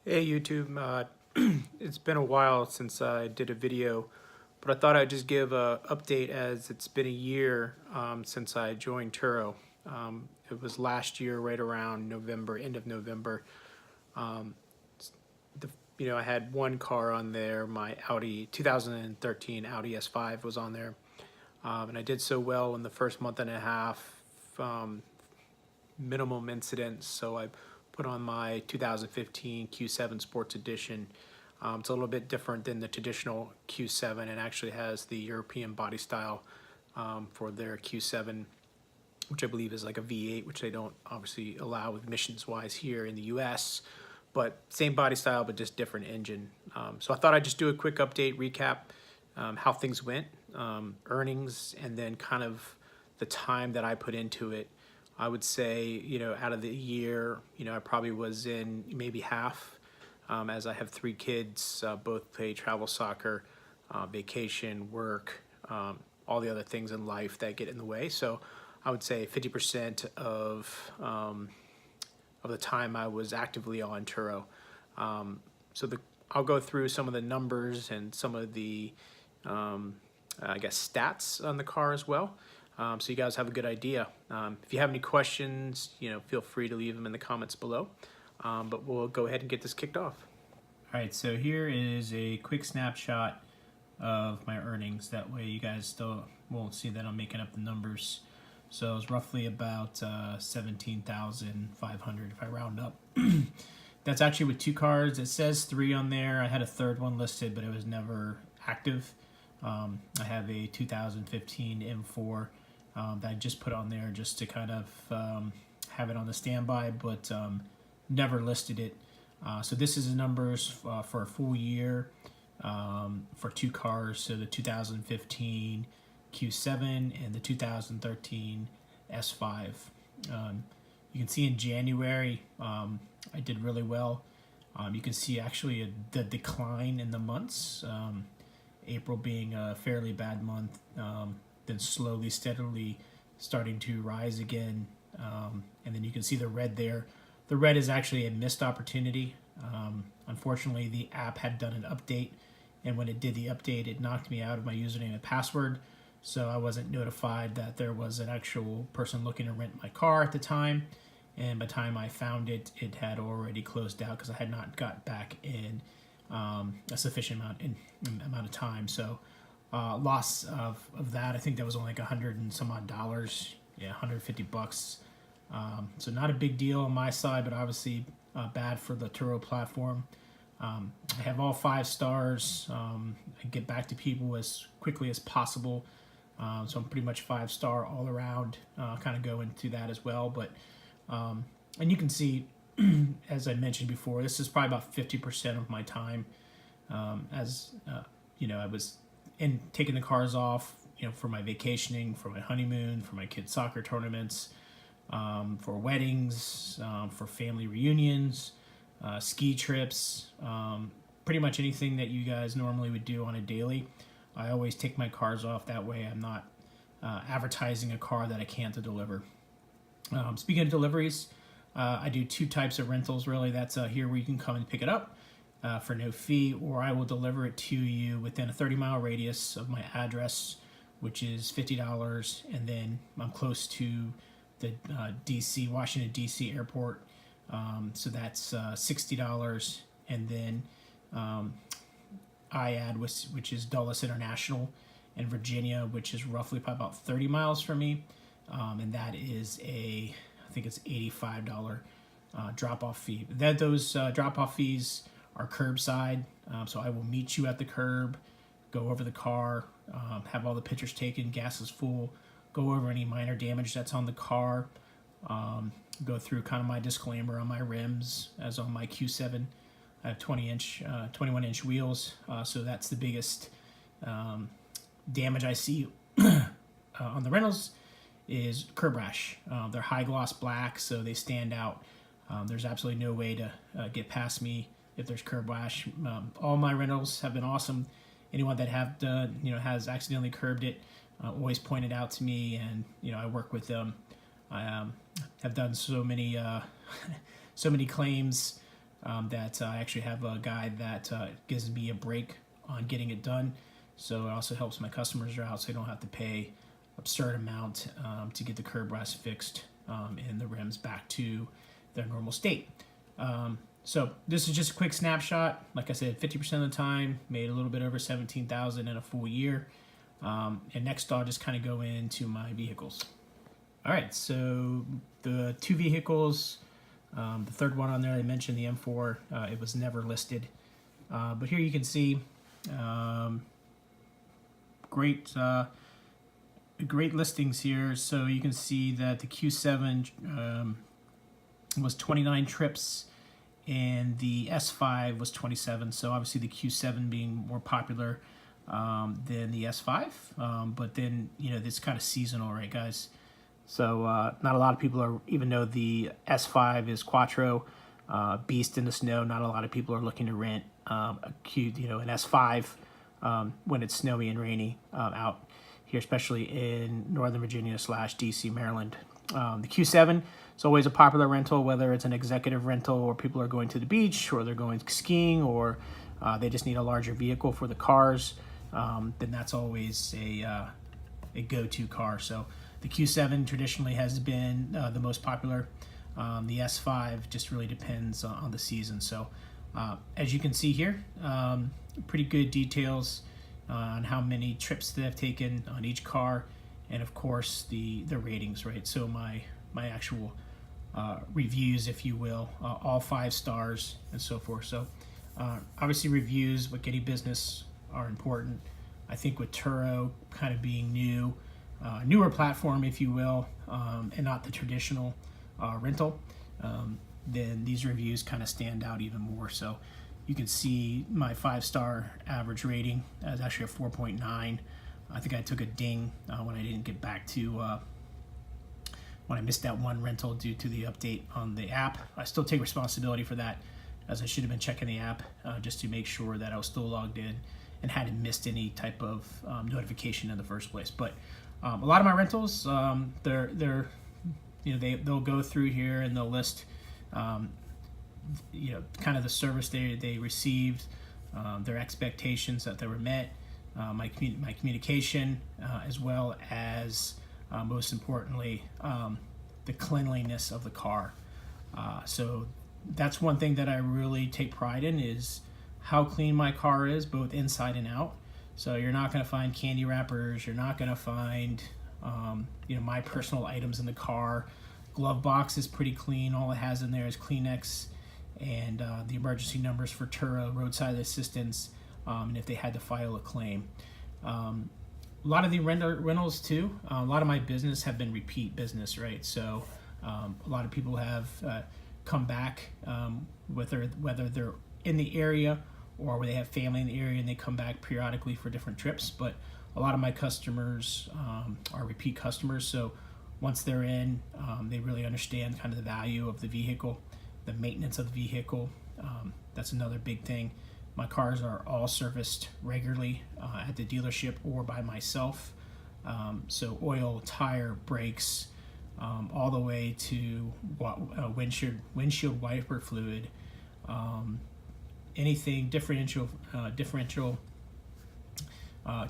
Hey YouTube, it's been a while since I did a video, but I thought I'd just give a update as it's been a year since I joined Turo. It was last year, right around November, end of November. Um, the, I had one car on there, my Audi 2013 Audi S5 was on there, and I did so well in the first month and a half. Um, Minimum incidents, so I put on my 2015 Q7 Sports Edition. It's a little bit different than the traditional Q7 and actually has the European body style for their Q7, which I believe is like a V8, which they don't obviously allow with emissions wise here in the US, but same body style, but just different engine. So I thought I'd just do a quick update, recap how things went, earnings, and then kind of the time that I put into it. I would say, out of the year, I probably was in maybe half, as I have three kids, both play travel soccer, vacation, work, all the other things in life that get in the way. So I would say 50% of the time I was actively on Turo. So I'll go through some of the numbers and some of the, I guess, stats on the car as well. So you guys have a good idea. If you have any questions, feel free to leave them in the comments below. But we'll go ahead and get this kicked off. All right, so here is a quick snapshot of my earnings. That way you guys still won't see that I'm making up the numbers. So it's roughly about 17,500 if I round up. That's actually with two cars. It says 3 on there. I had a third one listed, but it was never active. I have a 2015 M4 that I just put on there just to kind of have it on the standby, but never listed it. So this is the numbers for a full year for two cars. So the 2015 Q7 and the 2013 S5. You can see in January I did really well. You can see actually the decline in the months. April being a fairly bad month, then slowly, steadily starting to rise again. And then you can see the red there. The red is actually a missed opportunity. Unfortunately, the app had done an update, and when it did the update, it knocked me out of my username and password. So I wasn't notified that there was an actual person looking to rent my car at the time. And by the time I found it, it had already closed out because I had not got back in a sufficient amount of time. So loss of that, I think that was only like $100 and some odd dollars. Yeah, $150. So not a big deal on my side, but obviously bad for the Turo platform. I have all 5 stars. I get back to people as quickly as possible. So I'm pretty much 5-star all around. Kind of go into that as well. But and you can see, as I mentioned before, this is probably about 50% of my time. I was taking the cars off, for my vacationing, for my honeymoon, for my kids' soccer tournaments, for weddings, for family reunions, ski trips, pretty much anything that you guys normally would do on a daily. I always take my cars off. That way I'm not advertising a car that I can't deliver. Speaking of deliveries, I do 2 types of rentals, really. That's here where you can come and pick it up for no fee, or I will deliver it to you within a 30-mile radius of my address, which is $50, and then I'm close to the Washington, D.C. airport, so that's $60, and then IAD, which is Dulles International, and Virginia, which is roughly probably about 30 miles from me, and that is I think it's $85 drop-off fee. Those drop-off fees are curbside, so I will meet you at the curb, go over the car, have all the pictures taken, gas is full, go over any minor damage that's on the car, go through kind of my disclaimer on my rims, as on my Q7. I have 21-inch wheels, so that's the biggest damage I see on the rentals is curb rash. They're high gloss black, so they stand out. There's absolutely no way to get past me if there's curb rash. All my rentals have been awesome. Anyone that have done, has accidentally curbed it, always pointed out to me, and I work with them. I have done so many claims that I actually have a guy that gives me a break on getting it done. So it also helps my customers out, so they don't have to pay absurd amount to get the curb brass fixed and the rims back to their normal state. So this is just a quick snapshot. Like I said, 50% of the time, made a little bit over 17,000 in a full year. And next I'll just kind of go into my vehicles. All right, so the two vehicles, the third one on there, I mentioned the M4, it was never listed. But here you can see great listings here. So you can see that the Q7 was 29 trips and the S5 was 27. So obviously the Q7 being more popular than the S5. But then, it's kind of seasonal, right, guys? So not a lot of people are, even though the S5 is Quattro, beast in the snow, not a lot of people are looking to rent an S5 when it's snowy and rainy out here, especially in Northern Virginia / DC, Maryland. The Q7 is always a popular rental, whether it's an executive rental or people are going to the beach or they're going skiing or they just need a larger vehicle for the cars. Then that's always a go-to car. So the Q7 traditionally has been the most popular. The S5 just really depends on the season. So as you can see here, pretty good details on how many trips that I've taken on each car, and of course the ratings, right? So my actual reviews, if you will, all 5 stars and so forth. So obviously reviews with getting business are important. I think with Turo kind of being newer platform, if you will, and not the traditional rental, then these reviews kind of stand out even more. So you can see my 5-star average rating is actually a 4.9. I think I took a ding when I didn't get back to when I missed that one rental due to the update on the app. I still take responsibility for that, as I should have been checking the app just to make sure that I was still logged in and hadn't missed any type of notification in the first place. But a lot of my rentals, they'll go through here and they'll list, kind of the service they received, their expectations that they were met, my communication, as well as most importantly, the cleanliness of the car. So that's one thing that I really take pride in, is how clean my car is, both inside and out. So you're not going to find candy wrappers. You're not going to find, my personal items in the car. Glove box is pretty clean. All it has in there is Kleenex and the emergency numbers for Turo, roadside assistance, and if they had to file a claim. A lot of the rentals too, a lot of my business have been repeat business, right? So a lot of people have come back, whether they're in the area or where they have family in the area and they come back periodically for different trips. But a lot of my customers are repeat customers. So once they're in, they really understand kind of the value of the vehicle, the maintenance of the vehicle. That's another big thing. My cars are all serviced regularly at the dealership or by myself. So oil, tire, brakes, all the way to windshield wiper fluid, anything differential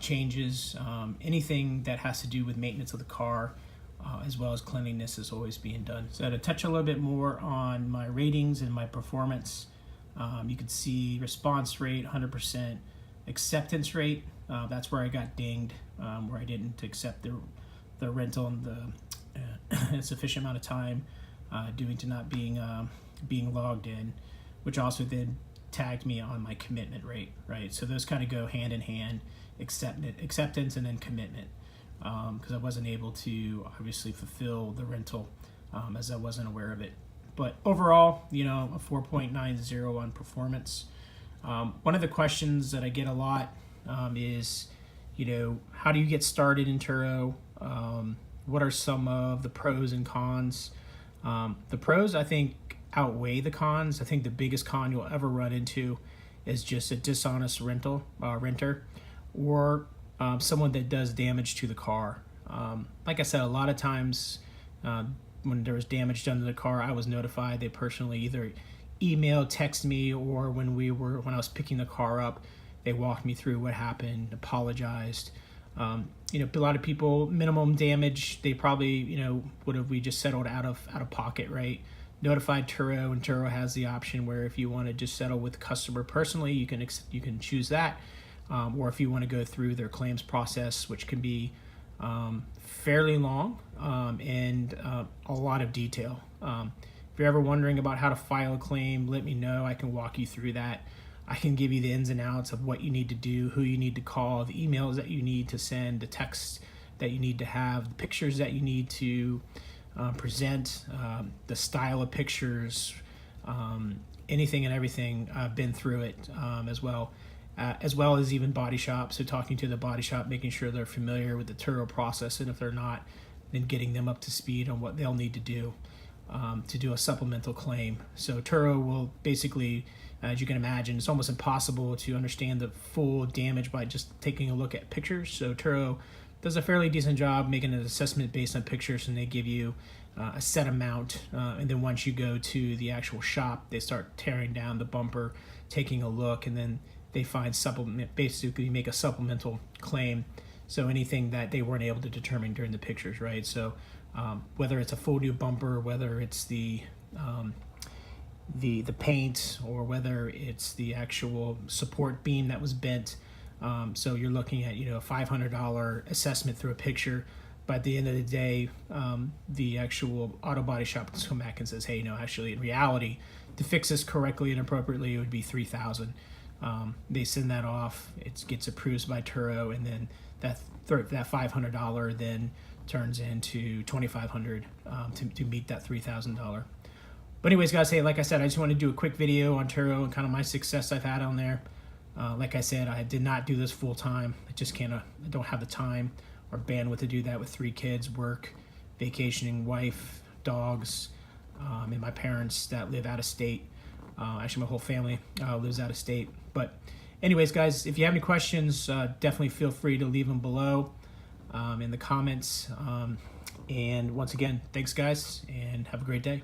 changes, anything that has to do with maintenance of the car, as well as cleanliness is always being done. So to touch a little bit more on my ratings and my performance, you can see response rate 100%, acceptance rate, that's where I got dinged, where I didn't accept the rental in the sufficient amount of time due to not being logged in, which also then tagged me on my commitment rate, right? So those kind of go hand in hand, acceptance and then commitment, because I wasn't able to obviously fulfill the rental as I wasn't aware of it. But overall, a 4.90 on performance. One of the questions that I get a lot is, how do you get started in Turo? What are some of the pros and cons? The pros, I think, outweigh the cons. I think the biggest con you'll ever run into is just a dishonest renter, or someone that does damage to the car. Like I said, a lot of times when there was damage done to the car, I was notified. They personally either email, text me, or when I was picking the car up, they walked me through what happened, apologized. A lot of people, minimum damage, they probably, what have we just settled out of pocket, right? Notified Turo, and Turo has the option where if you want to just settle with the customer personally, you can choose that, or if you want to go through their claims process, which can be fairly long and a lot of detail. If you're ever wondering about how to file a claim, let me know. I can walk you through that. I can give you the ins and outs of what you need to do, who you need to call, the emails that you need to send, the texts that you need to have, the pictures that you need to present, the style of pictures, anything and everything. I've been through it as well as even body shop. So talking to the body shop, making sure they're familiar with the Turo process, and if they're not, then getting them up to speed on what they'll need to do a supplemental claim. So Turo will basically, as you can imagine, it's almost impossible to understand the full damage by just taking a look at pictures. So Turo does a fairly decent job making an assessment based on pictures, and they give you a set amount. And then once you go to the actual shop, they start tearing down the bumper, taking a look, and then they basically make a supplemental claim. So anything that they weren't able to determine during the pictures, right? So whether it's a full new bumper, whether it's the paint, or whether it's the actual support beam that was bent. So you're looking at a $500 assessment through a picture, but at the end of the day, the actual auto body shop can come back and says, hey, actually in reality, to fix this correctly and appropriately, it would be $3,000. They send that off, it gets approved by Turo, and then that $500 then turns into $2,500 to meet that $3,000. But anyways, guys, hey, like I said, I just want to do a quick video on Turo and kind of my success I've had on there. Like I said, I did not do this full time. I just I don't have the time or bandwidth to do that with 3 kids, work, vacationing, wife, dogs, and my parents that live out of state. Actually, my whole family lives out of state. But anyways, guys, if you have any questions, definitely feel free to leave them below in the comments. And once again, thanks, guys, and have a great day.